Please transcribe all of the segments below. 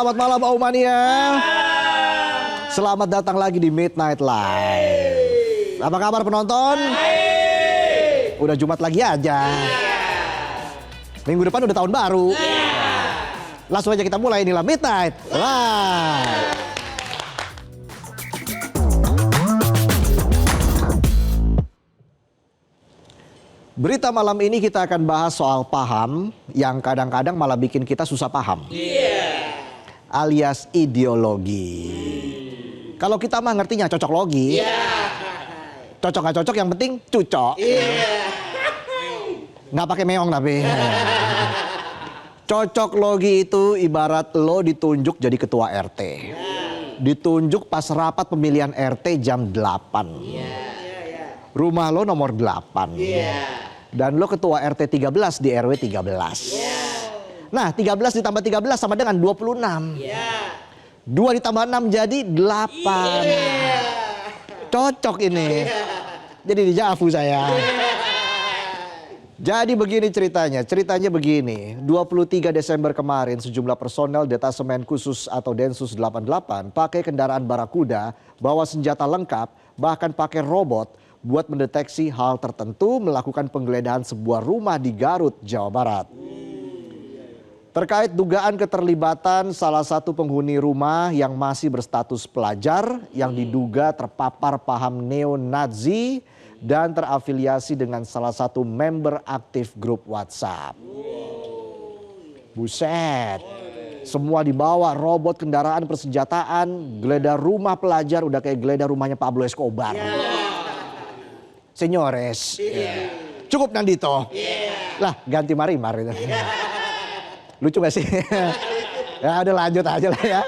Selamat malam Aumania. Selamat datang lagi di Midnight Live. Apa kabar penonton? Udah Jumat lagi aja. Minggu depan udah tahun baru. Langsung aja kita mulai, inilah Midnight Live. Berita malam ini kita akan bahas soal paham yang kadang-kadang malah bikin kita susah paham. Alias ideologi. Kalau kita mah ngertinya cocok logi. Cocok gak cocok yang penting cucok. Nggak pakai meong tapi. Cocok logi itu ibarat lo ditunjuk jadi ketua RT. Ditunjuk pas rapat pemilihan RT jam 8. Rumah lo nomor 8. Dan lo ketua RT 13 di RW 13. Nah 13 ditambah 13 sama dengan 26. 2 ditambah 6 jadi 8. Cocok ini. Jadi dijafu saya. Jadi begini ceritanya. Ceritanya begini. 23 Desember kemarin sejumlah personel detasemen khusus atau Densus 88 pakai kendaraan Barakuda, bawa senjata lengkap, bahkan pakai robot buat mendeteksi hal tertentu, melakukan penggeledahan sebuah rumah di Garut, Jawa Barat. Terkait dugaan keterlibatan salah satu penghuni rumah yang masih berstatus pelajar yang diduga terpapar paham neo-Nazi dan terafiliasi dengan salah satu member aktif grup WhatsApp. Buset, semua dibawa, robot, kendaraan, persenjataan, geledah rumah pelajar udah kayak geledah rumahnya Pablo Escobar. Senyores, cukup Nandito. Lah ganti Marimar itu. Lucu gak sih? Ya udah lanjut aja lah ya.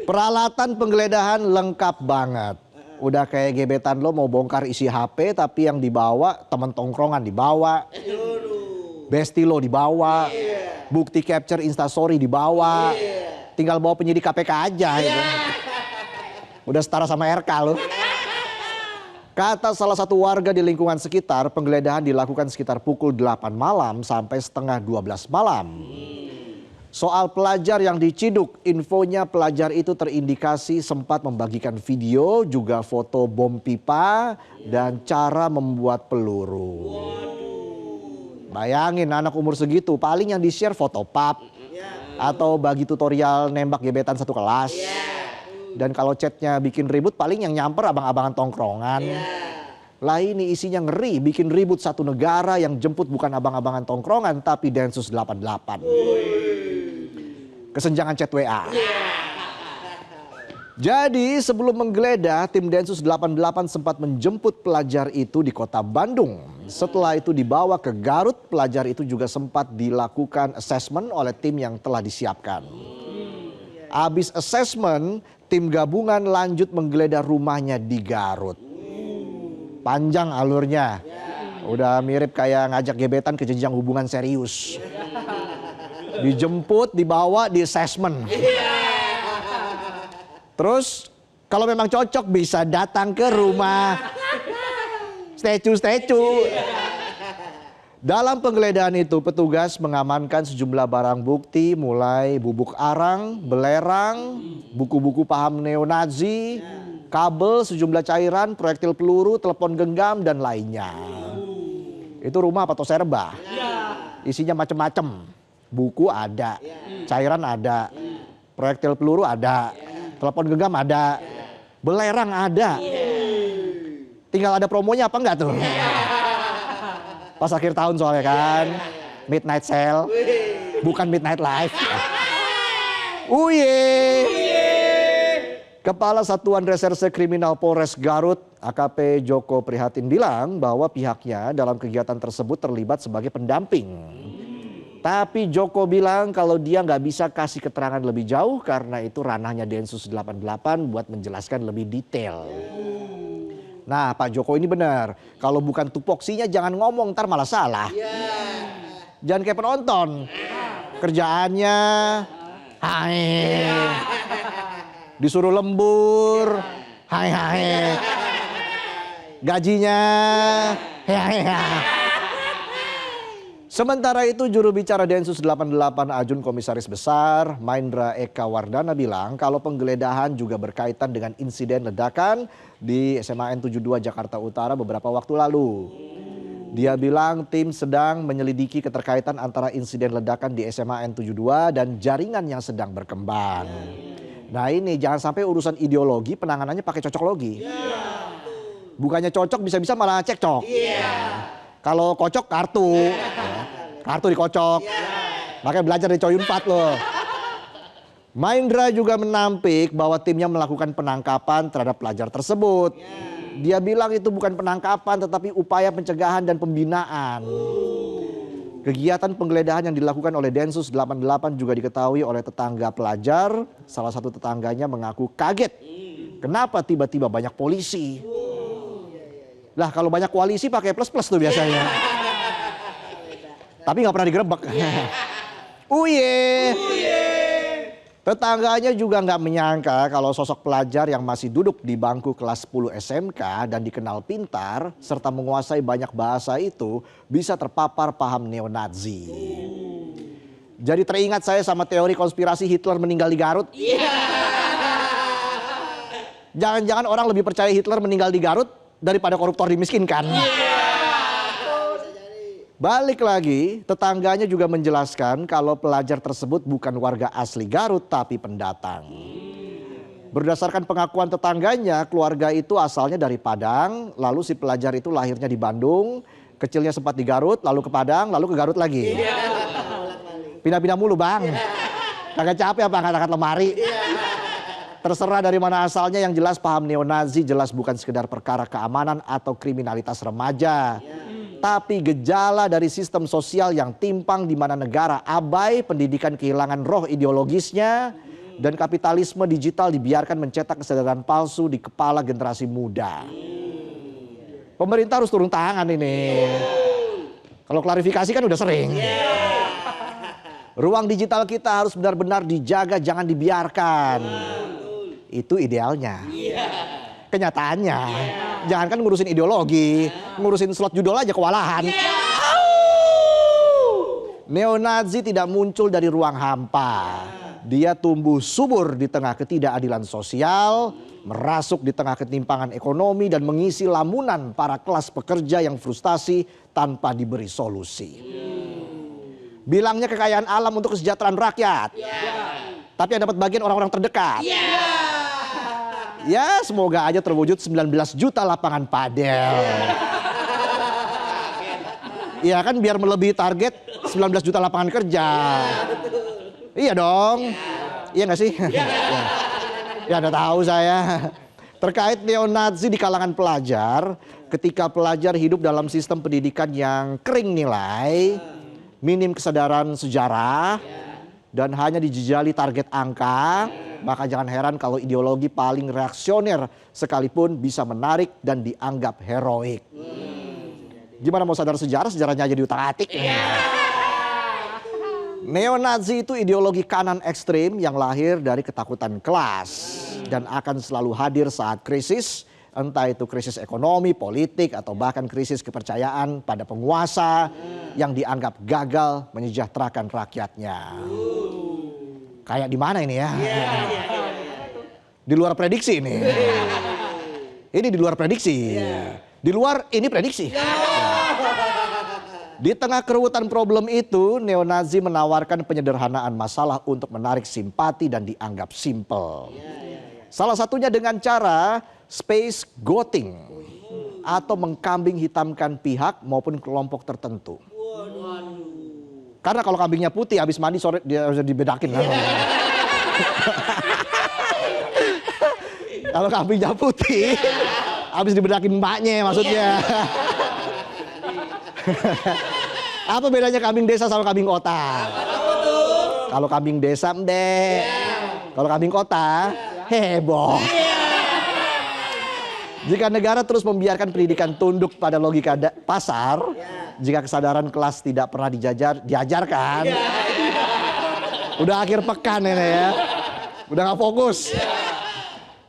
Peralatan penggeledahan lengkap banget. Udah kayak gebetan lo mau bongkar isi HP tapi yang dibawa temen tongkrongan dibawa. Besti lo dibawa. Bukti capture instastory dibawa. Tinggal bawa penyidik KPK aja gitu. Udah setara sama RK lo. Kata salah satu warga di lingkungan sekitar, penggeledahan dilakukan sekitar pukul 8 malam sampai setengah 12 malam. Soal pelajar yang diciduk, infonya pelajar itu terindikasi sempat membagikan video, juga foto bom pipa, dan cara membuat peluru. Bayangin anak umur segitu, paling yang di-share foto pap, atau bagi tutorial nembak gebetan satu kelas. Dan kalau chatnya bikin ribut paling yang nyamper abang-abangan tongkrongan. Lah ini isinya ngeri, bikin ribut satu negara yang jemput bukan abang-abangan tongkrongan tapi Densus 88. Kesenjangan chat WA. Jadi sebelum menggeledah, tim Densus 88 sempat menjemput pelajar itu di kota Bandung. Setelah itu dibawa ke Garut, pelajar itu juga sempat dilakukan assessment oleh tim yang telah disiapkan. Abis assessment, tim gabungan lanjut menggeledah rumahnya di Garut. Panjang alurnya. Udah mirip kayak ngajak gebetan ke jenjang hubungan serius. Dijemput, dibawa, di assessment. Terus kalau memang cocok bisa datang ke rumah. Statue. Dalam penggeledahan itu petugas mengamankan sejumlah barang bukti mulai bubuk arang, belerang, buku-buku paham neo-Nazi, kabel, sejumlah cairan, proyektil peluru, telepon genggam dan lainnya. Itu rumah apa serba? Isinya macem-macem. Buku ada, cairan ada, proyektil peluru ada, telepon genggam ada, belerang ada. Tinggal ada promonya apa enggak tuh? Pas akhir tahun soalnya kan, midnight sale, bukan midnight live. Kepala Satuan Reserse Kriminal Polres Garut, AKP Joko Prihatin bilang bahwa pihaknya dalam kegiatan tersebut terlibat sebagai pendamping. Tapi Joko bilang kalau dia nggak bisa kasih keterangan lebih jauh karena itu ranahnya Densus 88 buat menjelaskan lebih detail. Nah Pak Joko ini benar, kalau bukan tupoksinya jangan ngomong ntar malah salah. Jangan kayak penonton, kerjaannya hai, disuruh lembur, hai, gajinya hai. Sementara itu juru bicara Densus 88 Ajun Komisaris Besar Maindra Eka Wardana bilang kalau penggeledahan juga berkaitan dengan insiden ledakan di SMA N 72 Jakarta Utara beberapa waktu lalu. Dia bilang tim sedang menyelidiki keterkaitan antara insiden ledakan di SMA N 72 dan jaringan yang sedang berkembang. Nah ini jangan sampai urusan ideologi penanganannya pakai cocok logi. Bukannya cocok bisa-bisa malah cekcok. Kalau kocok kartu, kartu dikocok. Makanya belajar dari Choyun Fat loh. Maindra juga menampik bahwa timnya melakukan penangkapan terhadap pelajar tersebut. Dia bilang itu bukan penangkapan tetapi upaya pencegahan dan pembinaan. Kegiatan penggeledahan yang dilakukan oleh Densus 88 juga diketahui oleh tetangga pelajar. Salah satu tetangganya mengaku kaget. Kenapa tiba-tiba banyak polisi? Lah kalau banyak koalisi pakai plus-plus tuh biasanya. Tapi nggak pernah digerebek. Uye. Tetangganya juga nggak menyangka kalau sosok pelajar yang masih duduk di bangku kelas 10 SMK dan dikenal pintar serta menguasai banyak bahasa itu bisa terpapar paham neo-Nazi. Jadi teringat saya sama teori konspirasi Hitler meninggal di Garut. Jangan-jangan orang lebih percaya Hitler meninggal di Garut daripada koruptor dimiskinkan. Balik lagi, tetangganya juga menjelaskan kalau pelajar tersebut bukan warga asli Garut tapi pendatang. Berdasarkan pengakuan tetangganya, keluarga itu asalnya dari Padang, lalu si pelajar itu lahirnya di Bandung, kecilnya sempat di Garut, lalu ke Padang, lalu ke Garut lagi. Pindah-pindah mulu bang, kagak capek apa angkat-angkat lemari. Terserah dari mana asalnya, yang jelas paham neo-Nazi jelas bukan sekedar perkara keamanan atau kriminalitas remaja. Tapi gejala dari sistem sosial yang timpang di mana negara abai, pendidikan kehilangan roh ideologisnya, dan kapitalisme digital dibiarkan mencetak kesadaran palsu di kepala generasi muda. Pemerintah harus turun tangan ini. Kalau klarifikasi kan udah sering. Ruang digital kita harus benar-benar dijaga, jangan dibiarkan. Itu idealnya. Kenyataannya, jangan kan ngurusin ideologi, ngurusin slot judul aja kewalahan. Neo-Nazi tidak muncul dari ruang hampa. Dia tumbuh subur di tengah ketidakadilan sosial, merasuk di tengah ketimpangan ekonomi dan mengisi lamunan para kelas pekerja yang frustasi tanpa diberi solusi. Bilangnya kekayaan alam untuk kesejahteraan rakyat. Tapi yang dapat bagian orang-orang terdekat. Ya semoga aja terwujud 19 juta lapangan padel. Iya kan biar melebihi target 19 juta lapangan kerja. Iya dong. Iya gak sih? Ya udah tahu saya. Terkait neo-Nazi di kalangan pelajar, ketika pelajar hidup dalam sistem pendidikan yang kering nilai, minim kesadaran sejarah, dan hanya dijejali target angka, maka jangan heran kalau ideologi paling reaksioner sekalipun bisa menarik dan dianggap heroik. Gimana mau sadar sejarah, sejarahnya aja diutak-atik. Neo-Nazi itu ideologi kanan ekstrim yang lahir dari ketakutan kelas dan akan selalu hadir saat krisis, entah itu krisis ekonomi, politik, atau bahkan krisis kepercayaan pada penguasa yang dianggap gagal menyejahterakan rakyatnya. Kayak di mana ini ya? Di luar prediksi ini. Ini di luar prediksi. Di luar ini prediksi. Di tengah keruwetan problem itu, neo-Nazi menawarkan penyederhanaan masalah untuk menarik simpati dan dianggap simple. Salah satunya dengan cara space goating atau mengkambing hitamkan pihak maupun kelompok tertentu. Karena kalau kambingnya putih, habis mandi sore dia harus dibedakin. Kalau kambingnya putih, habis dibedakin mbaknya maksudnya. Apa bedanya kambing desa sama kambing kota? Kalau kambing desa mdek, kalau kambing kota heboh. Jika negara terus membiarkan pendidikan tunduk pada logika pasar, jika kesadaran kelas tidak pernah diajarkan, udah akhir pekan ini ya, udah gak fokus.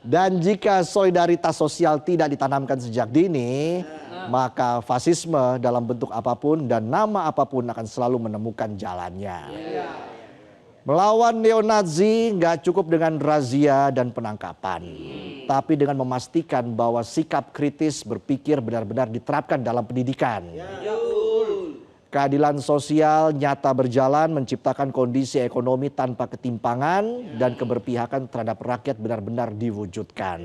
Dan jika solidaritas sosial tidak ditanamkan sejak dini, maka fasisme dalam bentuk apapun dan nama apapun akan selalu menemukan jalannya. Melawan neo-Nazi nggak cukup dengan razia dan penangkapan, tapi dengan memastikan bahwa sikap kritis berpikir benar-benar diterapkan dalam pendidikan. Keadilan sosial nyata berjalan menciptakan kondisi ekonomi tanpa ketimpangan dan keberpihakan terhadap rakyat benar-benar diwujudkan.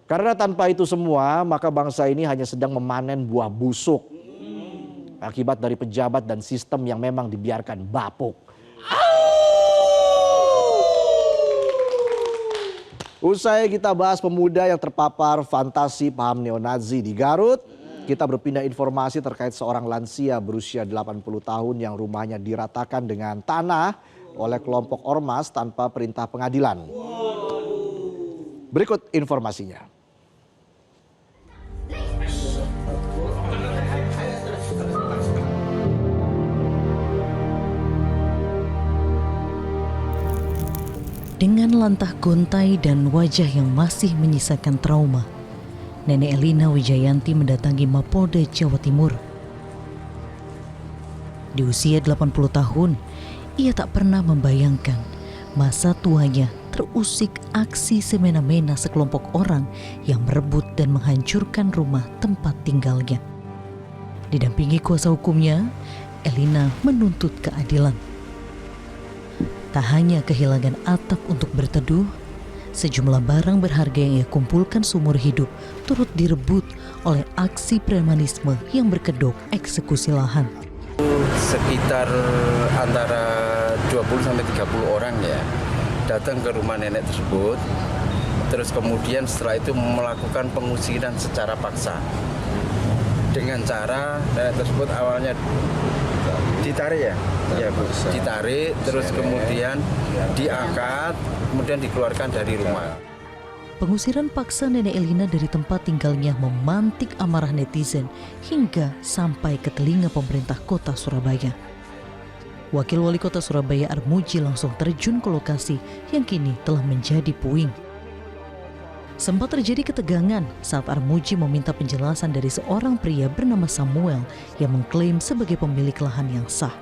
Karena tanpa itu semua, maka bangsa ini hanya sedang memanen buah busuk akibat dari pejabat dan sistem yang memang dibiarkan bapuk. Usai kita bahas pemuda yang terpapar fantasi paham neo-Nazi di Garut, kita berpindah informasi terkait seorang lansia berusia 80 tahun yang rumahnya diratakan dengan tanah oleh kelompok ormas tanpa perintah pengadilan. Berikut informasinya. Dengan lantah gontai dan wajah yang masih menyisakan trauma, Nenek Elina Wijayanti mendatangi Mapolda Jawa Timur. Di usia 80 tahun, ia tak pernah membayangkan masa tuanya terusik aksi semena-mena sekelompok orang yang merebut dan menghancurkan rumah tempat tinggalnya. Didampingi kuasa hukumnya, Elina menuntut keadilan. Tak hanya kehilangan atap untuk berteduh, sejumlah barang berharga yang ia kumpulkan seumur hidup turut direbut oleh aksi premanisme yang berkedok eksekusi lahan. Sekitar antara 20-30 orang ya datang ke rumah nenek tersebut. Terus kemudian setelah itu melakukan pengusiran secara paksa. Dengan cara nenek tersebut awalnya ditarik ya? Ya Bu, ditarik terus kemudian diangkat, kemudian dikeluarkan dari rumah. Pengusiran paksa Nenek Elina dari tempat tinggalnya memantik amarah netizen hingga sampai ke telinga pemerintah kota Surabaya. Wakil Wali Kota Surabaya Armuji langsung terjun ke lokasi yang kini telah menjadi puing. Sempat terjadi ketegangan saat Armuji meminta penjelasan dari seorang pria bernama Samuel yang mengklaim sebagai pemilik lahan yang sah.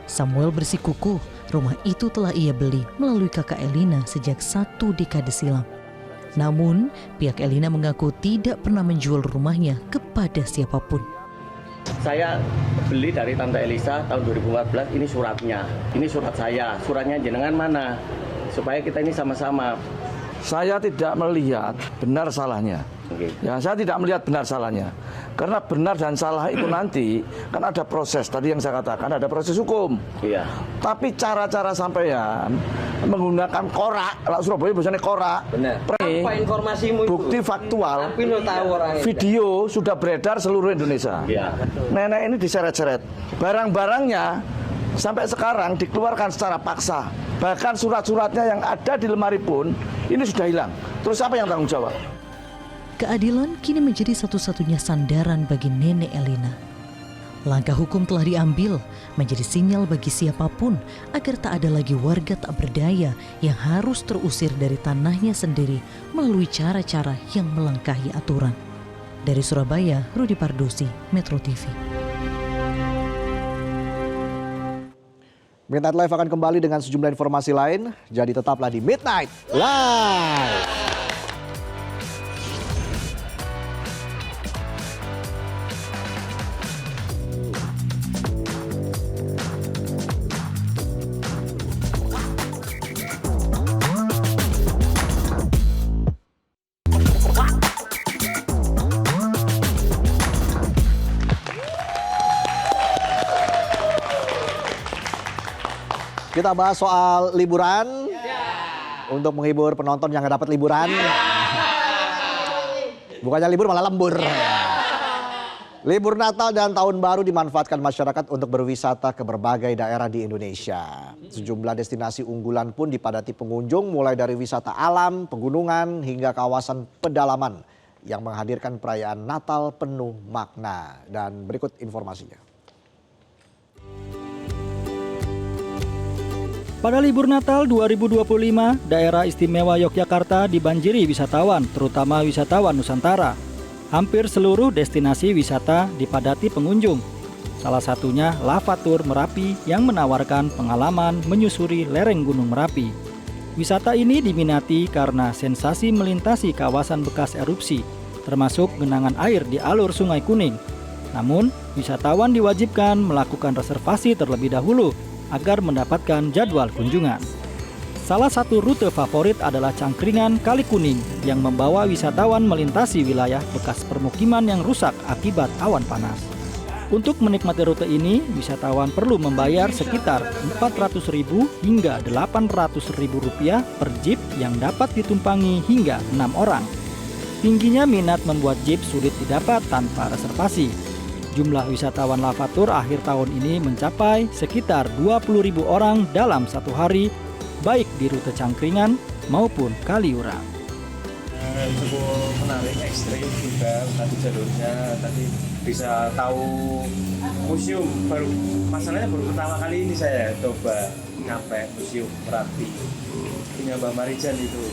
Samuel bersikukuh rumah itu telah ia beli melalui kakak Elina sejak 1 dekade silam. Namun, pihak Elina mengaku tidak pernah menjual rumahnya kepada siapapun. Saya beli dari Tante Elisa tahun 2014, ini suratnya. Ini surat saya, suratnya jenengan mana? Supaya kita ini sama-sama. Saya tidak melihat benar salahnya. Ya, saya tidak melihat benar salahnya. Karena benar dan salah itu nanti kan ada proses. Tadi yang saya katakan ada proses hukum. Iya. Tapi cara-cara sampean menggunakan korak, kalau Surabaya biasanya korak. Benar. Apa informasimu itu? Bukti faktual. Tapi lo tahu orangnya. Video sudah beredar seluruh Indonesia. Iya. Nenek ini diseret-seret. Barang-barangnya sampai sekarang dikeluarkan secara paksa. Bahkan surat-suratnya yang ada di lemari pun ini sudah hilang. Terus siapa yang tanggung jawab? Keadilan kini menjadi satu-satunya sandaran bagi Nenek Elina. Langkah hukum telah diambil menjadi sinyal bagi siapapun agar tak ada lagi warga tak berdaya yang harus terusir dari tanahnya sendiri melalui cara-cara yang melangkahi aturan. Dari Surabaya, Rudi Pardosi, Metro TV. Midnight Live akan kembali dengan sejumlah informasi lain, jadi tetaplah di Midnight Live. Kita bahas soal liburan untuk menghibur penonton yang nggak dapat liburan. Bukannya libur malah lembur. Libur Natal dan Tahun Baru dimanfaatkan masyarakat untuk berwisata ke berbagai daerah di Indonesia. Sejumlah destinasi unggulan pun dipadati pengunjung mulai dari wisata alam, pegunungan hingga kawasan pedalaman yang menghadirkan perayaan Natal penuh makna. Dan berikut informasinya. Pada libur Natal 2025, daerah istimewa Yogyakarta dibanjiri wisatawan, terutama wisatawan Nusantara. Hampir seluruh destinasi wisata dipadati pengunjung. Salah satunya Lavatur Merapi yang menawarkan pengalaman menyusuri lereng Gunung Merapi. Wisata ini diminati karena sensasi melintasi kawasan bekas erupsi, termasuk genangan air di alur Sungai Kuning. Namun, wisatawan diwajibkan melakukan reservasi terlebih dahulu agar mendapatkan jadwal kunjungan. Salah satu rute favorit adalah Cangkringan Kali Kuning yang membawa wisatawan melintasi wilayah bekas permukiman yang rusak akibat awan panas. Untuk menikmati rute ini, wisatawan perlu membayar sekitar Rp400.000 hingga Rp800.000 per jeep yang dapat ditumpangi hingga 6 orang. Tingginya minat membuat jeep sulit didapat tanpa reservasi. Jumlah wisatawan Lavatur akhir tahun ini mencapai sekitar 20.000 orang dalam satu hari, baik di rute Cangkringan maupun Kaliurang. Cukup menarik, ekstrim juga tadi jalurnya, tadi bisa tahu museum. Masalahnya baru pertama kali ini saya coba nyampe museum Merapi punya Mbak Marijan itu.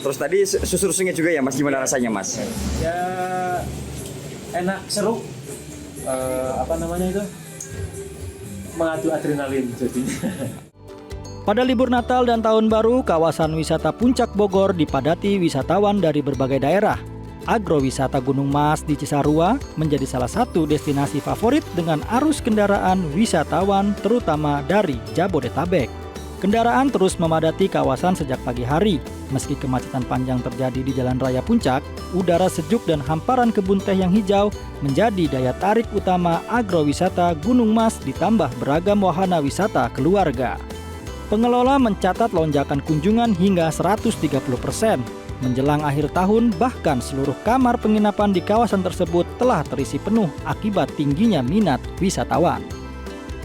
Terus tadi susur sungai juga ya Mas, gimana rasanya Mas? Ya enak, seru. Mengadu adrenalin jadinya. Pada libur Natal dan Tahun Baru, kawasan wisata Puncak Bogor dipadati wisatawan dari berbagai daerah. Agrowisata Gunung Mas di Cisarua menjadi salah satu destinasi favorit dengan arus kendaraan wisatawan terutama dari Jabodetabek. Kendaraan terus memadati kawasan sejak pagi hari. Meski kemacetan panjang terjadi di Jalan Raya Puncak, udara sejuk dan hamparan kebun teh yang hijau menjadi daya tarik utama agrowisata Gunung Mas ditambah beragam wahana wisata keluarga. Pengelola mencatat lonjakan kunjungan hingga 130%. Menjelang akhir tahun, bahkan seluruh kamar penginapan di kawasan tersebut telah terisi penuh akibat tingginya minat wisatawan.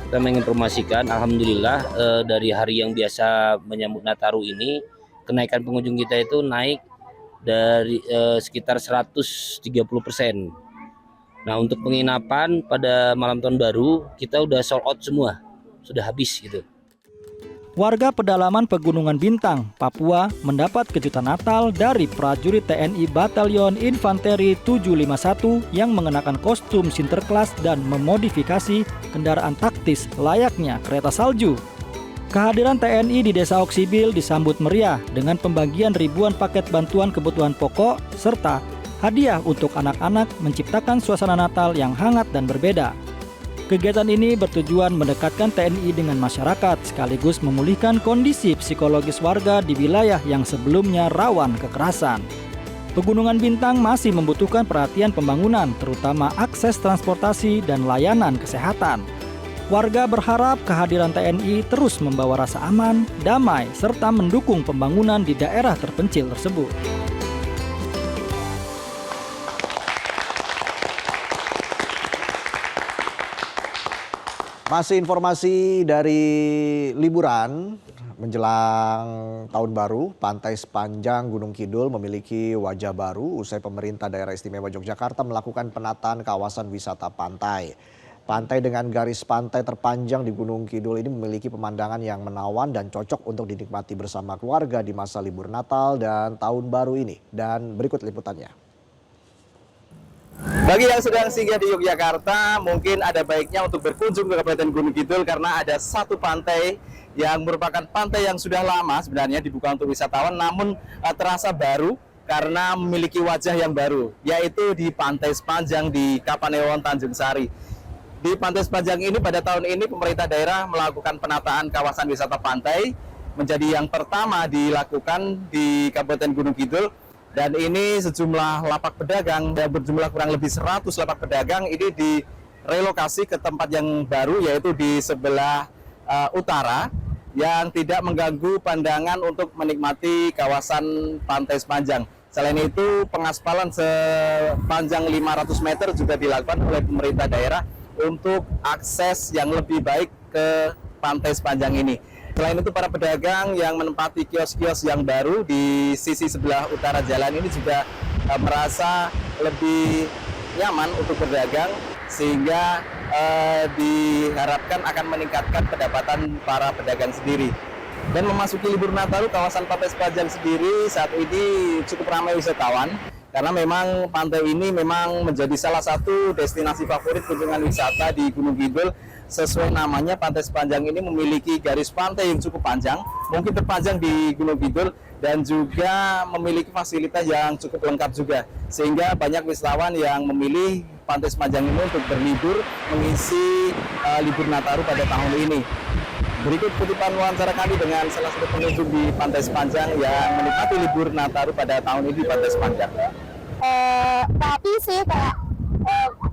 Kita menginformasikan, alhamdulillah dari hari yang biasa menyambut Nataru ini, kenaikan pengunjung kita itu naik dari sekitar 130%. Nah, untuk penginapan pada malam tahun baru kita udah sold out semua, sudah habis gitu. Warga pedalaman Pegunungan Bintang, Papua mendapat kejutan Natal dari prajurit TNI Batalion Infanteri 751 yang mengenakan kostum Sinterklas dan memodifikasi kendaraan taktis layaknya kereta salju. Kehadiran TNI di Desa Oksibil disambut meriah dengan pembagian ribuan paket bantuan kebutuhan pokok serta hadiah untuk anak-anak menciptakan suasana Natal yang hangat dan berbeda. Kegiatan ini bertujuan mendekatkan TNI dengan masyarakat sekaligus memulihkan kondisi psikologis warga di wilayah yang sebelumnya rawan kekerasan. Pegunungan Bintang masih membutuhkan perhatian pembangunan, terutama akses transportasi dan layanan kesehatan. Warga berharap kehadiran TNI terus membawa rasa aman, damai, serta mendukung pembangunan di daerah terpencil tersebut. Masih informasi dari liburan menjelang Tahun Baru, Pantai Sepanjang Gunung Kidul memiliki wajah baru usai pemerintah daerah istimewa Yogyakarta melakukan penataan kawasan wisata pantai. Pantai dengan garis pantai terpanjang di Gunung Kidul ini memiliki pemandangan yang menawan dan cocok untuk dinikmati bersama keluarga di masa libur Natal dan Tahun Baru ini. Dan berikut liputannya. Bagi yang sedang singgah di Yogyakarta, mungkin ada baiknya untuk berkunjung ke Kabupaten Gunung Kidul karena ada satu pantai yang merupakan pantai yang sudah lama sebenarnya dibuka untuk wisatawan, namun terasa baru karena memiliki wajah yang baru, yaitu di Pantai Sepanjang di Kapanewon, Tanjung Sari. Di Pantai Sepanjang ini pada tahun ini pemerintah daerah melakukan penataan kawasan wisata pantai menjadi yang pertama dilakukan di Kabupaten Gunung Kidul. Dan ini sejumlah lapak pedagang yang berjumlah kurang lebih 100 lapak pedagang ini direlokasi ke tempat yang baru, yaitu di sebelah utara yang tidak mengganggu pandangan untuk menikmati kawasan Pantai Sepanjang. Selain itu, pengaspalan sepanjang 500 meter juga dilakukan oleh pemerintah daerah untuk akses yang lebih baik ke Pantai Sepanjang ini. Selain itu, para pedagang yang menempati kios-kios yang baru di sisi sebelah utara jalan ini juga merasa lebih nyaman untuk berdagang, sehingga diharapkan akan meningkatkan pendapatan para pedagang sendiri. Dan memasuki libur Nataru, kawasan Pantai Sepanjang sendiri saat ini cukup ramai wisatawan karena memang pantai ini memang menjadi salah satu destinasi favorit kunjungan wisata di Gunung Kidul. Sesuai namanya, Pantai Sepanjang ini memiliki garis pantai yang cukup panjang, mungkin terpanjang di Gunung Kidul, dan juga memiliki fasilitas yang cukup lengkap juga. Sehingga banyak wisatawan yang memilih Pantai Sepanjang ini untuk berlibur mengisi libur Nataru pada tahun ini. Berikut kutipan wawancara kami dengan salah satu pengunjung di Pantai Sepanjang yang menikmati libur Nataru pada tahun ini di Pantai Sepanjang. Tapi sih kayak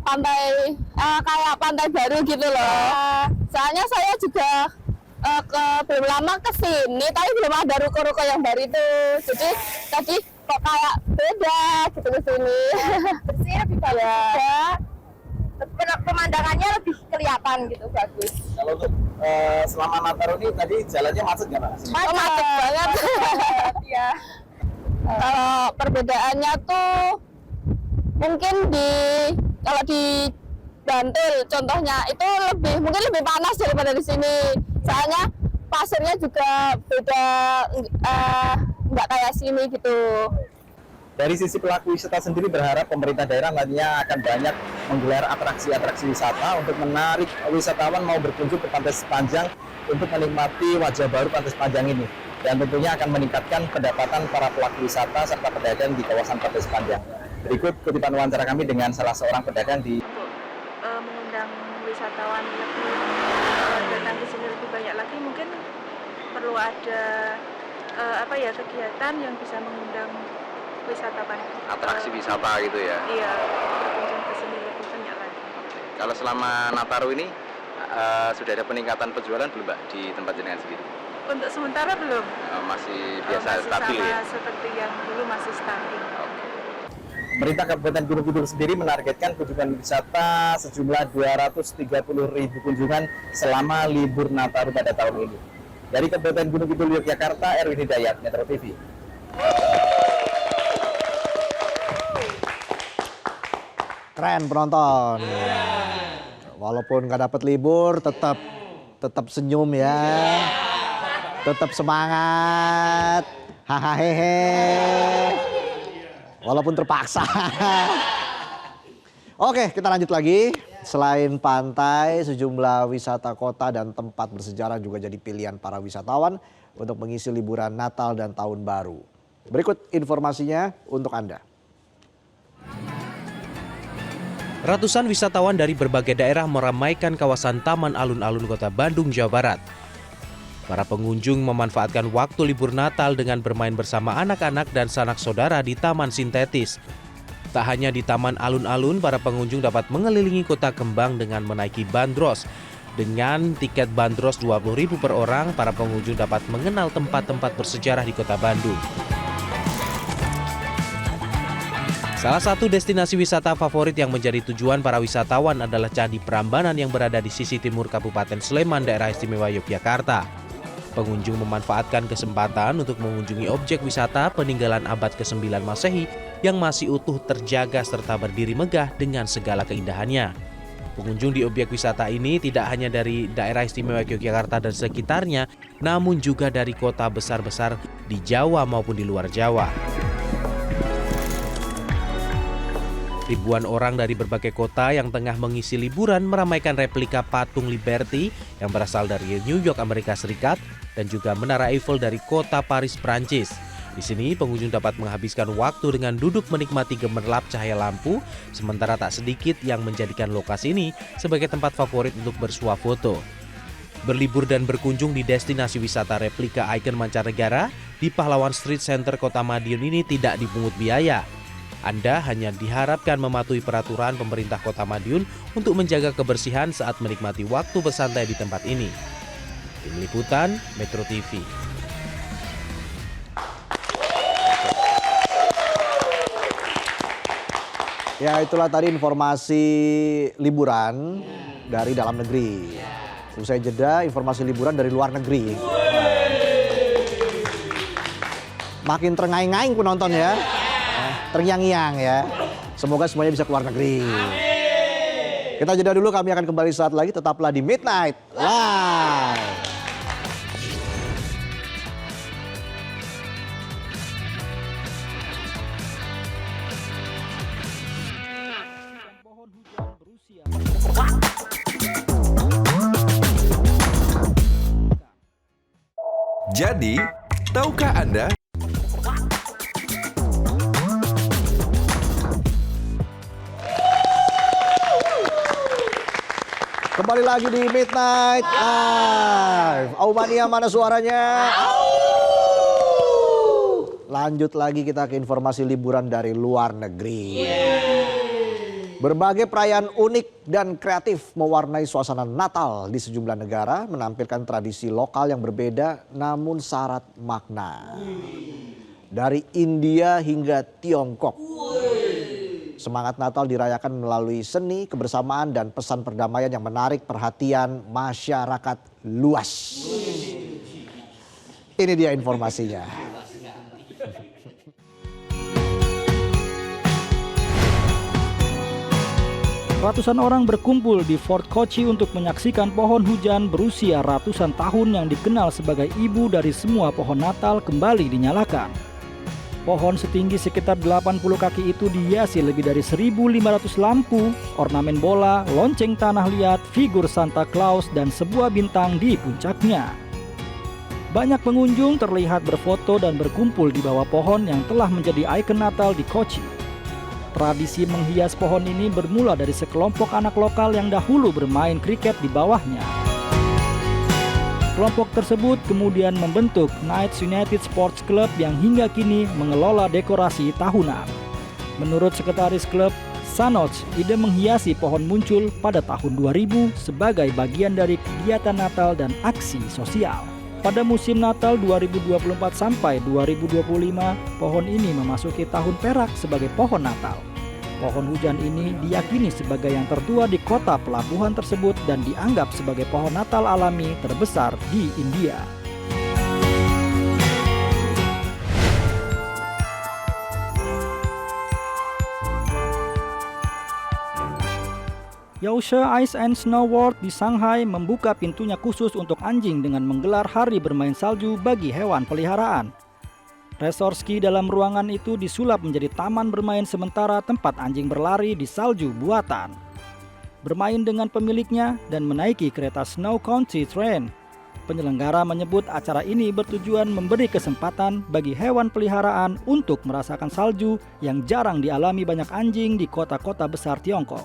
kayak pantai baru gitu loh. Soalnya saya juga belum lama kesini, tapi belum ada ruko-ruko yang baru itu. Jadi tadi kok kayak beda gitu kesini. Bersih lebih bagus. Pemandangannya lebih kelihatan gitu, bagus. Kalau untuk selama Nataru ini tadi jalannya macet nggak Pak? Macet banget. Ya. Kalau perbedaannya tuh mungkin kalau di Bantul contohnya itu mungkin lebih panas daripada di sini. Soalnya pasirnya juga beda, nggak kayak sini gitu. Dari sisi pelaku wisata sendiri berharap pemerintah daerah nantinya akan banyak menggelar atraksi-atraksi wisata untuk menarik wisatawan mau berkunjung ke Pantai Sepanjang untuk menikmati wajah baru Pantai Sepanjang ini. Dan tentunya akan meningkatkan pendapatan para pelaku wisata serta pedagang di kawasan Pantai Sepanjang. Berikut kutipan wawancara kami dengan salah seorang pedagang di mengundang wisatawan lebih datang ke sini lebih banyak lagi, mungkin perlu ada kegiatan yang bisa mengundang wisatawan. Atraksi wisata gitu ya? Iya, berkunjung ke sini lebih banyak lagi. Kalau selama Nataru ini sudah ada peningkatan penjualan belum Mbak di tempat jenengan sendiri? Untuk sementara belum. Masih biasa masih stabil sama ya? seperti yang dulu, masih stabil. Pemerintah Kabupaten Gunung Kidul sendiri menargetkan kunjungan wisata sejumlah 230.000 kunjungan selama libur Nataru pada tahun ini. Dari Kabupaten Gunung Kidul, Yogyakarta, Erwin Hidayat, Metro TV. Keren penonton. Walaupun nggak dapat libur, tetap senyum ya. Tetap semangat. Hahaha. Walaupun terpaksa. Oke, kita lanjut lagi. Selain pantai, sejumlah wisata kota dan tempat bersejarah juga jadi pilihan para wisatawan untuk mengisi liburan Natal dan Tahun Baru. Berikut informasinya untuk Anda. Ratusan wisatawan dari berbagai daerah meramaikan kawasan Taman Alun-Alun Kota Bandung, Jawa Barat. Para pengunjung memanfaatkan waktu libur Natal dengan bermain bersama anak-anak dan sanak saudara di taman sintetis. Tak hanya di Taman Alun-Alun, para pengunjung dapat mengelilingi Kota Kembang dengan menaiki bandros. Dengan tiket bandros Rp20.000 per orang, para pengunjung dapat mengenal tempat-tempat bersejarah di Kota Bandung. Salah satu destinasi wisata favorit yang menjadi tujuan para wisatawan adalah Candi Prambanan yang berada di sisi timur Kabupaten Sleman, Daerah Istimewa Yogyakarta. Pengunjung memanfaatkan kesempatan untuk mengunjungi objek wisata peninggalan abad ke-9 Masehi yang masih utuh terjaga serta berdiri megah dengan segala keindahannya. Pengunjung di objek wisata ini tidak hanya dari Daerah Istimewa Yogyakarta dan sekitarnya, namun juga dari kota besar-besar di Jawa maupun di luar Jawa. Ribuan orang dari berbagai kota yang tengah mengisi liburan meramaikan replika patung Liberty yang berasal dari New York, Amerika Serikat, dan juga Menara Eiffel dari kota Paris, Prancis. Di sini pengunjung dapat menghabiskan waktu dengan duduk menikmati gemerlap cahaya lampu, sementara tak sedikit yang menjadikan lokasi ini sebagai tempat favorit untuk bersuah foto. Berlibur dan berkunjung di destinasi wisata replika ikon mancanegara di Pahlawan Street Center Kota Madiun ini tidak dipungut biaya. Anda hanya diharapkan mematuhi peraturan pemerintah Kota Madiun untuk menjaga kebersihan saat menikmati waktu bersantai di tempat ini. Tim Liputan Metro TV. Ya, itulah tadi informasi liburan dari dalam negeri. Usai jeda, informasi liburan dari luar negeri. Makin terengaing-ngaing penonton ya. Terngiang-ngiang ya. Semoga semuanya bisa keluar negeri. Kita jeda dulu, kami akan kembali saat lagi. Tetaplah di Midnight Live. Jadi, tahukah Anda? Kembali lagi di Midnight Live. Aumania, mana suaranya? Lanjut lagi kita ke informasi liburan dari luar negeri. Berbagai perayaan unik dan kreatif mewarnai suasana Natal di sejumlah negara, menampilkan tradisi lokal yang berbeda namun syarat makna. Dari India hingga Tiongkok, semangat Natal dirayakan melalui seni, kebersamaan, dan pesan perdamaian yang menarik perhatian masyarakat luas. Ini dia informasinya. Ratusan orang berkumpul di Fort Kochi untuk menyaksikan pohon hujan berusia ratusan tahun yang dikenal sebagai ibu dari semua pohon Natal kembali dinyalakan. Pohon setinggi sekitar 80 kaki itu dihiasi lebih dari 1.500 lampu, ornamen bola, lonceng tanah liat, figur Santa Claus, dan sebuah bintang di puncaknya. Banyak pengunjung terlihat berfoto dan berkumpul di bawah pohon yang telah menjadi ikon Natal di Kochi. Tradisi menghias pohon ini bermula dari sekelompok anak lokal yang dahulu bermain kriket di bawahnya. Kelompok tersebut kemudian membentuk Knights United Sports Club yang hingga kini mengelola dekorasi tahunan. Menurut sekretaris klub, Sanoj, ide menghiasi pohon muncul pada tahun 2000 sebagai bagian dari kegiatan Natal dan aksi sosial. Pada musim Natal 2024 sampai 2025, pohon ini memasuki tahun perak sebagai pohon Natal. Pohon hujan ini diyakini sebagai yang tertua di kota pelabuhan tersebut dan dianggap sebagai pohon Natal alami terbesar di India. Yaosheng Ice and Snow World di Shanghai membuka pintunya khusus untuk anjing dengan menggelar hari bermain salju bagi hewan peliharaan. Resort ski dalam ruangan itu disulap menjadi taman bermain sementara tempat anjing berlari di salju buatan. Bermain dengan pemiliknya dan menaiki kereta Snow Country Train. Penyelenggara menyebut acara ini bertujuan memberi kesempatan bagi hewan peliharaan untuk merasakan salju yang jarang dialami banyak anjing di kota-kota besar Tiongkok.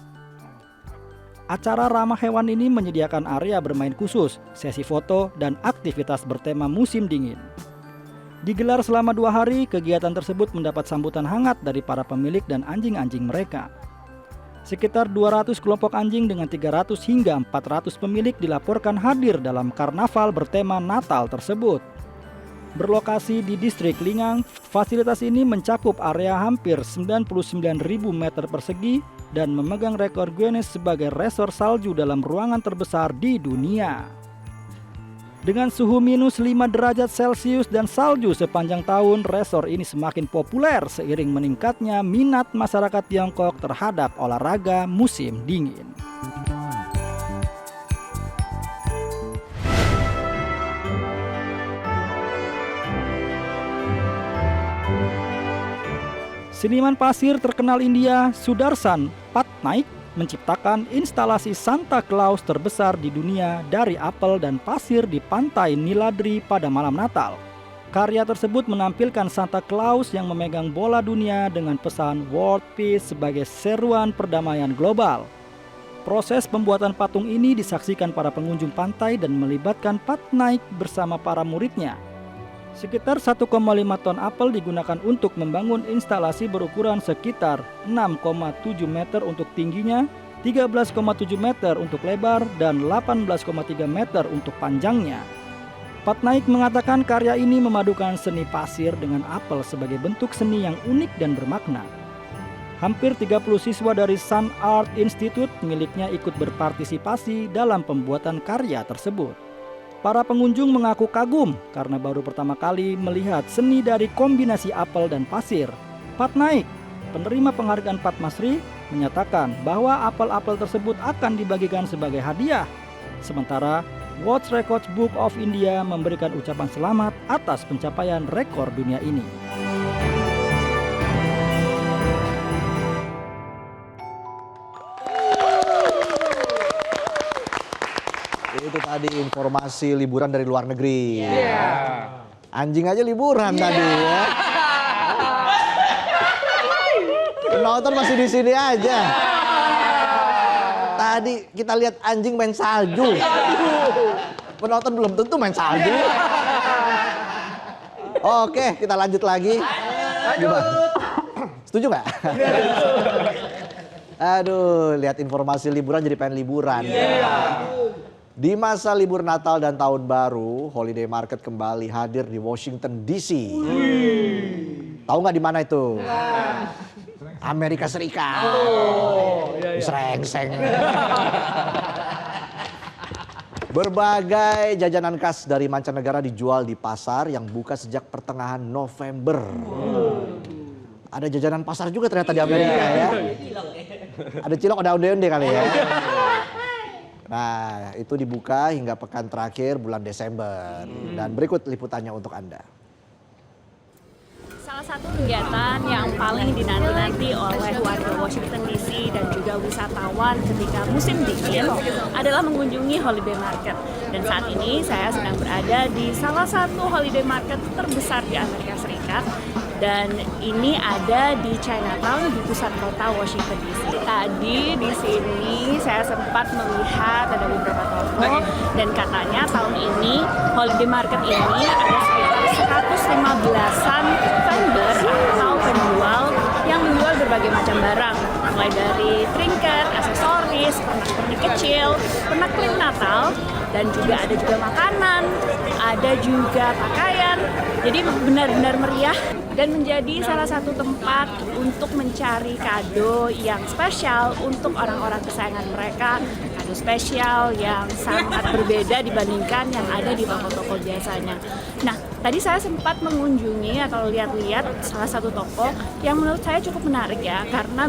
Acara ramah hewan ini menyediakan area bermain khusus, sesi foto, dan aktivitas bertema musim dingin. Digelar selama 2 hari, kegiatan tersebut mendapat sambutan hangat dari para pemilik dan anjing-anjing mereka. Sekitar 200 kelompok anjing dengan 300 hingga 400 pemilik dilaporkan hadir dalam karnaval bertema Natal tersebut. Berlokasi di distrik Lingang, fasilitas ini mencakup area hampir 99.000 meter persegi dan memegang rekor Guinness sebagai resor salju dalam ruangan terbesar di dunia. Dengan suhu minus 5 derajat Celcius dan salju sepanjang tahun, resor ini semakin populer seiring meningkatnya minat masyarakat Tiongkok terhadap olahraga musim dingin. Seniman pasir terkenal India, Sudarshan Patnaik, menciptakan instalasi Santa Claus terbesar di dunia dari apel dan pasir di pantai Niladri pada malam Natal. Karya tersebut menampilkan Santa Claus yang memegang bola dunia dengan pesan World Peace sebagai seruan perdamaian global. Proses pembuatan patung ini disaksikan para pengunjung pantai dan melibatkan Patnaik bersama para muridnya. Sekitar 1,5 ton apel digunakan untuk membangun instalasi berukuran sekitar 6,7 meter untuk tingginya, 13,7 meter untuk lebar, dan 18,3 meter untuk panjangnya. Patnaik mengatakan karya ini memadukan seni pasir dengan apel sebagai bentuk seni yang unik dan bermakna. Hampir 30 siswa dari Sun Art Institute miliknya ikut berpartisipasi dalam pembuatan karya tersebut. Para pengunjung mengaku kagum karena baru pertama kali melihat seni dari kombinasi apel dan pasir. Patnaik, penerima penghargaan Padma Shri, menyatakan bahwa apel-apel tersebut akan dibagikan sebagai hadiah. Sementara World Records Book of India memberikan ucapan selamat atas pencapaian rekor dunia ini. Itu tadi informasi liburan dari luar negeri. Anjing aja liburan tadi ya. Penonton masih di sini aja. Tadi kita lihat anjing main salju. Penonton belum tentu main salju. Oke, kita lanjut lagi. Gimana? Setuju nggak? Aduh, lihat informasi liburan jadi pengen liburan. Di masa libur Natal dan Tahun Baru, Holiday Market kembali hadir di Washington DC. Tahu nggak di mana itu? Amerika Serikat. Srengseng. Berbagai jajanan khas dari mancanegara dijual di pasar yang buka sejak pertengahan November. Ada jajanan pasar juga ternyata di Amerika ya. Ada cilok, ada onde-onde kali ya. Nah, itu dibuka hingga pekan terakhir bulan Desember. Dan berikut liputannya untuk Anda. Salah satu kegiatan yang paling dinanti-nanti oleh warga Washington DC dan juga wisatawan ketika musim dingin adalah mengunjungi Holiday Market. Dan saat ini saya sedang berada di salah satu Holiday Market terbesar di Amerika Serikat. Dan ini ada di Chinatown di pusat kota Washington DC. Tadi di sini saya sempat melihat ada beberapa toko dan katanya tahun ini Holiday Market ini ada sekitar 115-an vendor atau penjual yang menjual berbagai macam barang, mulai dari trinket, aksesoris, pernak-pernik kecil, pernak-pernik Natal, dan juga ada juga makanan, ada juga pakaian. Jadi benar-benar meriah dan menjadi salah satu tempat untuk mencari kado yang spesial untuk orang-orang kesayangan mereka, kado spesial yang sangat berbeda dibandingkan yang ada di toko-toko biasanya. Nah, tadi saya sempat mengunjungi atau lihat-lihat salah satu toko yang menurut saya cukup menarik ya, karena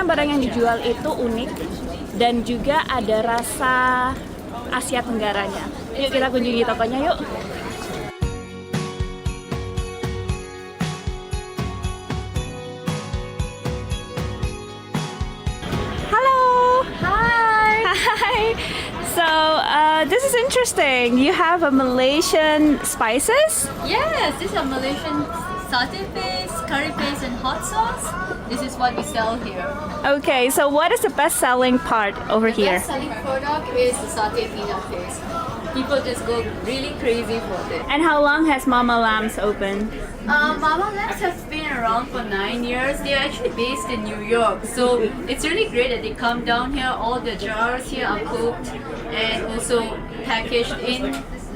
barang yang dijual itu unik dan juga ada rasa Asia Tenggaranya. Yuk kita kunjungi tokonya yuk. So this is interesting. You have a Malaysian spices? Yes, these are Malaysian satay paste, curry paste, and hot sauce. This is what we sell here. Okay, so what is the best-selling part over here? The best-selling product is the satay peanut paste. People just go really crazy for it. And how long has Mama Lamb's open? Mama Lamb's has been around for 9 years. They're actually based in New York, so it's really great that they come down here. All the jars here are cooked and also packaged in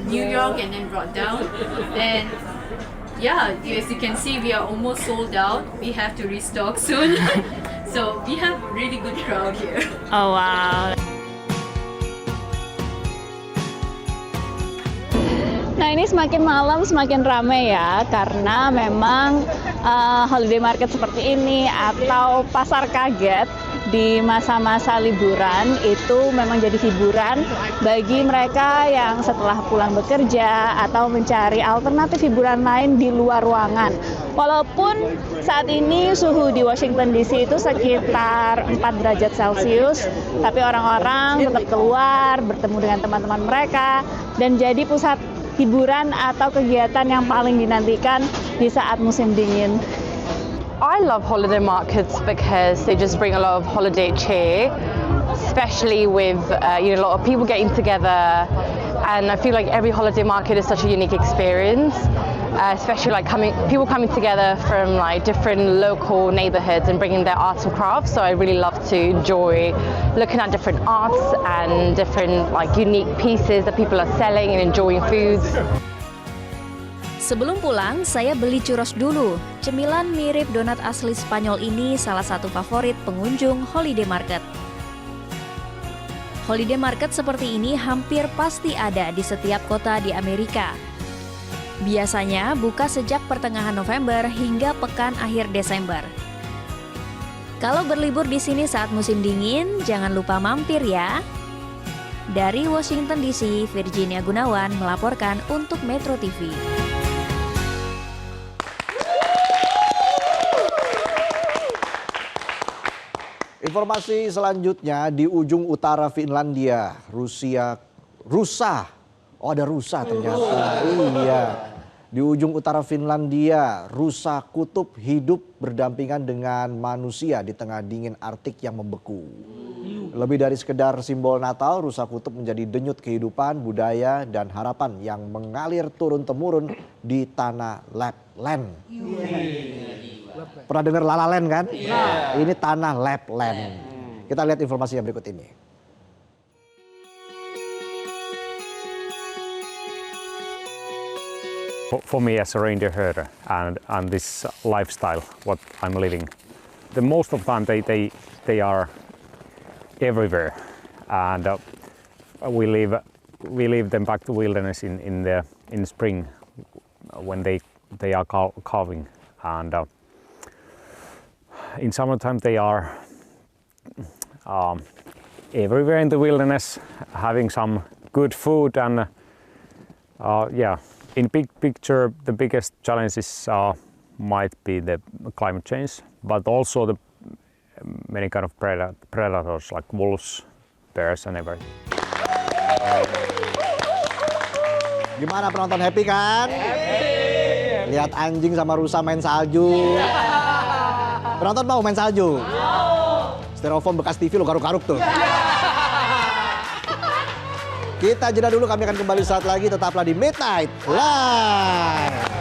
New York and then brought down. And yeah, as you can see, we are almost sold out. We have to restock soon. So we have a really good crowd here. Oh wow. Nah ini semakin malam semakin ramai ya, karena memang holiday market seperti ini atau pasar kaget di masa-masa liburan itu memang jadi hiburan bagi mereka yang setelah pulang bekerja atau mencari alternatif hiburan lain di luar ruangan. Walaupun saat ini suhu di Washington DC itu sekitar 4 derajat Celcius, tapi orang-orang tetap keluar bertemu dengan teman-teman mereka dan jadi pusat hiburan atau kegiatan yang paling dinantikan di saat musim dingin. I love holiday markets because they just bring a lot of holiday cheer, especially with a lot of people getting together, and I feel like every holiday market is such a unique experience, especially like people coming together from like different local neighborhoods and bringing their arts and crafts. So I really love to enjoy looking at different arts and different like unique pieces that people are selling and enjoying foods. Sebelum pulang, saya beli churros dulu. Cemilan mirip donat asli Spanyol ini salah satu favorit pengunjung holiday market. Holiday market seperti ini hampir pasti ada di setiap kota di Amerika. Biasanya buka sejak pertengahan November hingga pekan akhir Desember. Kalau berlibur di sini saat musim dingin, jangan lupa mampir ya. Dari Washington DC, Virginia Gunawan melaporkan untuk Metro TV. Informasi selanjutnya di ujung utara Finlandia, Rusa. Oh, ada rusa ternyata. Iya. Di ujung utara Finlandia, rusa kutub hidup berdampingan dengan manusia di tengah dingin Arktik yang membeku. Lebih dari sekedar simbol Natal, rusa kutub menjadi denyut kehidupan, budaya, dan harapan yang mengalir turun-temurun di tanah Lapland. Pernah dengar La La Land kan? Ini tanah Lapland. Kita lihat informasinya berikut ini. For me as a reindeer herder and this lifestyle what I'm living, the most of the time they are everywhere, and we leave them back to wilderness in spring when they are calving, and in summertime they are everywhere in the wilderness having some good food, and in big picture, the biggest challenges might be the climate change, but also the many kind of predators like wolves, bears, and everything. Gimana penonton, happy kan? Lihat anjing sama rusa main salju. Penonton mau main salju? Styrofoam bekas TV lo garuk-garuk tuh. Kita jeda dulu, kami akan kembali saat lagi, tetaplah di Midnight Live.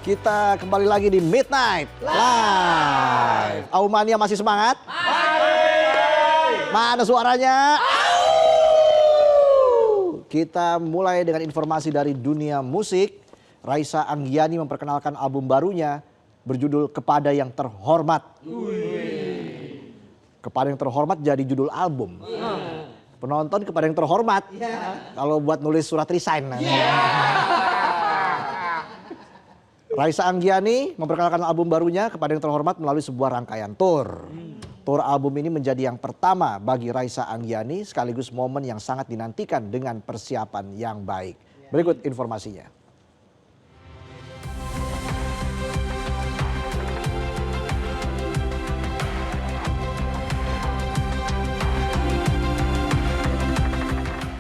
Kita kembali lagi di Midnight Live. Aumania masih semangat? Mana suaranya? Kita mulai dengan informasi dari dunia musik. Raisa Anggiani memperkenalkan album barunya berjudul Kepada Yang Terhormat. Kepada Yang Terhormat jadi judul album. Penonton kepada yang terhormat. Kalau buat nulis surat resign. Raisa Anggiani memperkenalkan album barunya Kepada Yang Terhormat melalui sebuah rangkaian tour. Tour album ini menjadi yang pertama bagi Raisa Anggiani sekaligus momen yang sangat dinantikan dengan persiapan yang baik. Berikut informasinya.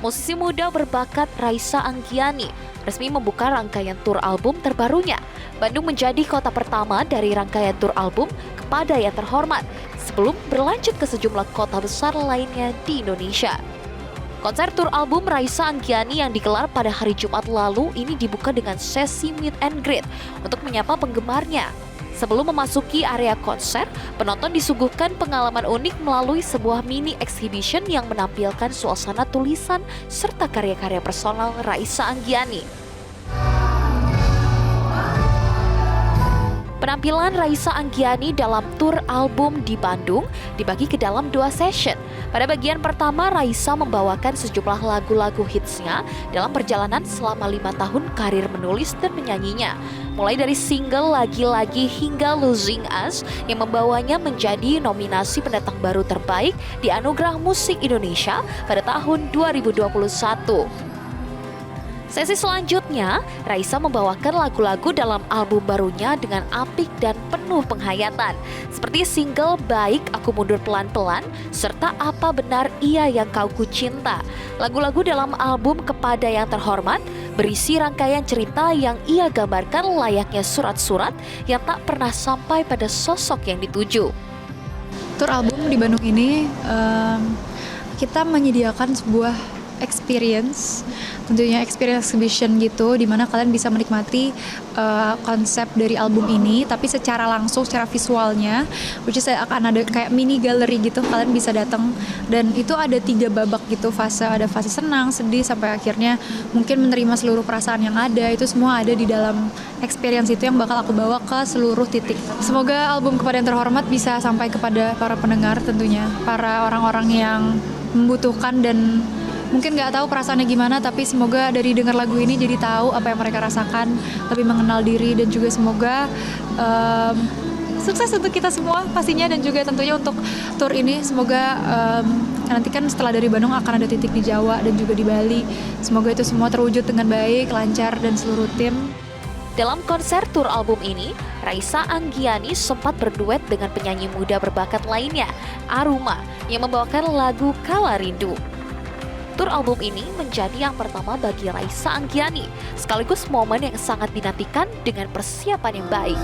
Musisi muda berbakat Raisa Anggiani resmi membuka rangkaian tur album terbarunya. Bandung menjadi kota pertama dari rangkaian tur album Kepada Yang Terhormat sebelum berlanjut ke sejumlah kota besar lainnya di Indonesia. Konser tur album Raisa Anggiani yang digelar pada hari Jumat lalu ini dibuka dengan sesi meet and greet untuk menyapa penggemarnya. Sebelum memasuki area konser, penonton disuguhkan pengalaman unik melalui sebuah mini exhibition yang menampilkan suasana tulisan serta karya-karya personal Raisa Anggiani. Penampilan Raisa Anggiani dalam tur album di Bandung dibagi ke dalam 2 session. Pada bagian pertama, Raisa membawakan sejumlah lagu-lagu hitsnya dalam perjalanan selama 5 tahun karir menulis dan menyanyinya. Mulai dari single Lagi-Lagi hingga Losing Us yang membawanya menjadi nominasi pendatang baru terbaik di Anugerah Musik Indonesia pada tahun 2021. Sesi selanjutnya, Raisa membawakan lagu-lagu dalam album barunya dengan apik dan penuh penghayatan. Seperti single Baik Aku Mundur Pelan-Pelan, serta Apa Benar Ia Yang Kau Ku Cinta. Lagu-lagu dalam album Kepada Yang Terhormat berisi rangkaian cerita yang ia gambarkan layaknya surat-surat yang tak pernah sampai pada sosok yang dituju. Tur album di Bandung ini, kita menyediakan sebuah experience, tentunya experience exhibition gitu, dimana kalian bisa menikmati konsep dari album ini, tapi secara langsung, secara visualnya, which is akan ada kayak mini gallery gitu, kalian bisa datang, dan itu ada 3 babak gitu, ada fase senang, sedih, sampai akhirnya mungkin menerima seluruh perasaan yang ada, itu semua ada di dalam experience itu yang bakal aku bawa ke seluruh titik. Semoga album Kepada Yang Terhormat bisa sampai kepada para pendengar tentunya, para orang-orang yang membutuhkan dan mungkin nggak tahu perasaannya gimana, tapi semoga dari dengar lagu ini jadi tahu apa yang mereka rasakan, lebih mengenal diri, dan juga semoga sukses untuk kita semua pastinya, dan juga tentunya untuk tour ini. Semoga nanti kan setelah dari Bandung akan ada titik di Jawa dan juga di Bali. Semoga itu semua terwujud dengan baik, lancar, dan seluruh tim. Dalam konser tur album ini, Raisa Anggiani sempat berduet dengan penyanyi muda berbakat lainnya, Aruma, yang membawakan lagu Kala Rindu. Tur album ini menjadi yang pertama bagi Raisa Anggiani, sekaligus momen yang sangat dinantikan dengan persiapan yang baik.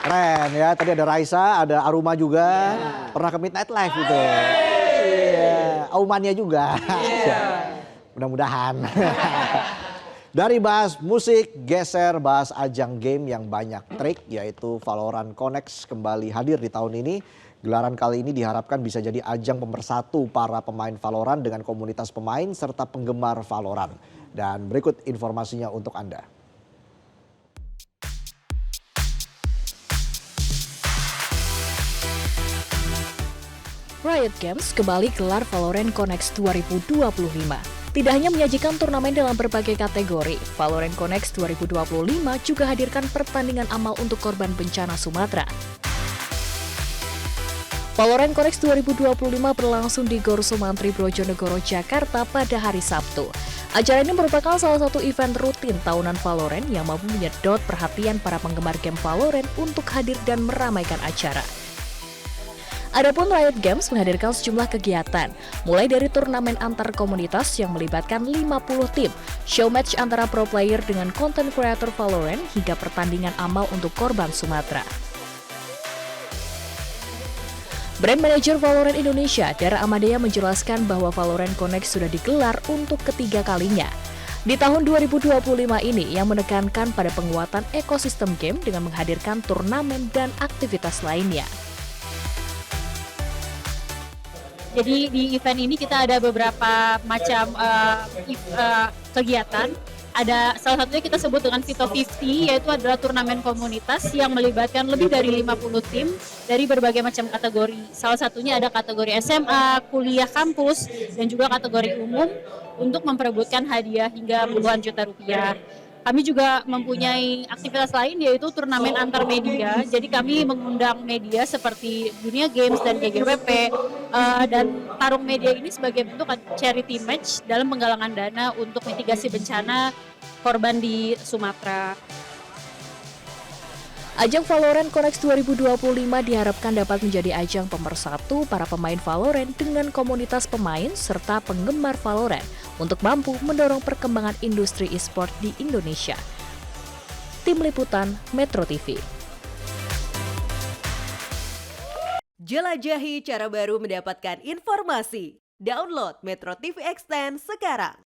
Keren ya, tadi ada Raisa, ada Aruma juga, pernah ke Midnight Live gitu. Aumania juga. Mudah-mudahan. Dari bahas musik, geser bahas ajang game yang banyak trik, yaitu Valorant Connects kembali hadir di tahun ini. Gelaran kali ini diharapkan bisa jadi ajang pemersatu para pemain Valorant dengan komunitas pemain serta penggemar Valorant. Dan berikut informasinya untuk Anda. Riot Games kembali gelar Valorant Connects 2025. Tidak hanya menyajikan turnamen dalam berbagai kategori, Valorant Connects 2025 juga hadirkan pertandingan amal untuk korban bencana Sumatera. Valorant Connects 2025 berlangsung di Gor Sumantri, Brojonegoro, Jakarta pada hari Sabtu. Acara ini merupakan salah satu event rutin tahunan Valorant yang mampu menyedot perhatian para penggemar game Valorant untuk hadir dan meramaikan acara. Adapun Riot Games menghadirkan sejumlah kegiatan, mulai dari turnamen antar komunitas yang melibatkan 50 tim, show match antara pro player dengan content creator Valorant, hingga pertandingan amal untuk korban Sumatera. Brand Manager Valorant Indonesia, Dara Amadea, menjelaskan bahwa Valorant Connect sudah digelar untuk ketiga kalinya. Di tahun 2025 ini yang menekankan pada penguatan ekosistem game dengan menghadirkan turnamen dan aktivitas lainnya. Jadi di event ini kita ada beberapa macam kegiatan. Ada salah satunya kita sebut dengan Vito 50, yaitu adalah turnamen komunitas yang melibatkan lebih dari 50 tim dari berbagai macam kategori. Salah satunya ada kategori SMA, kuliah kampus, dan juga kategori umum untuk memperebutkan hadiah hingga puluhan juta rupiah. Kami juga mempunyai aktivitas lain, yaitu turnamen antar media. Jadi kami mengundang media seperti Dunia Games dan GGWP, dan tarung media ini sebagai bentuk charity match dalam penggalangan dana untuk mitigasi bencana korban di Sumatera. Ajang Valorant Connects 2025 diharapkan dapat menjadi ajang pemersatu para pemain Valorant dengan komunitas pemain serta penggemar Valorant untuk mampu mendorong perkembangan industri e-sport di Indonesia. Tim Liputan Metro TV. Jelajahi cara baru mendapatkan informasi. Download Metro TV Extend sekarang.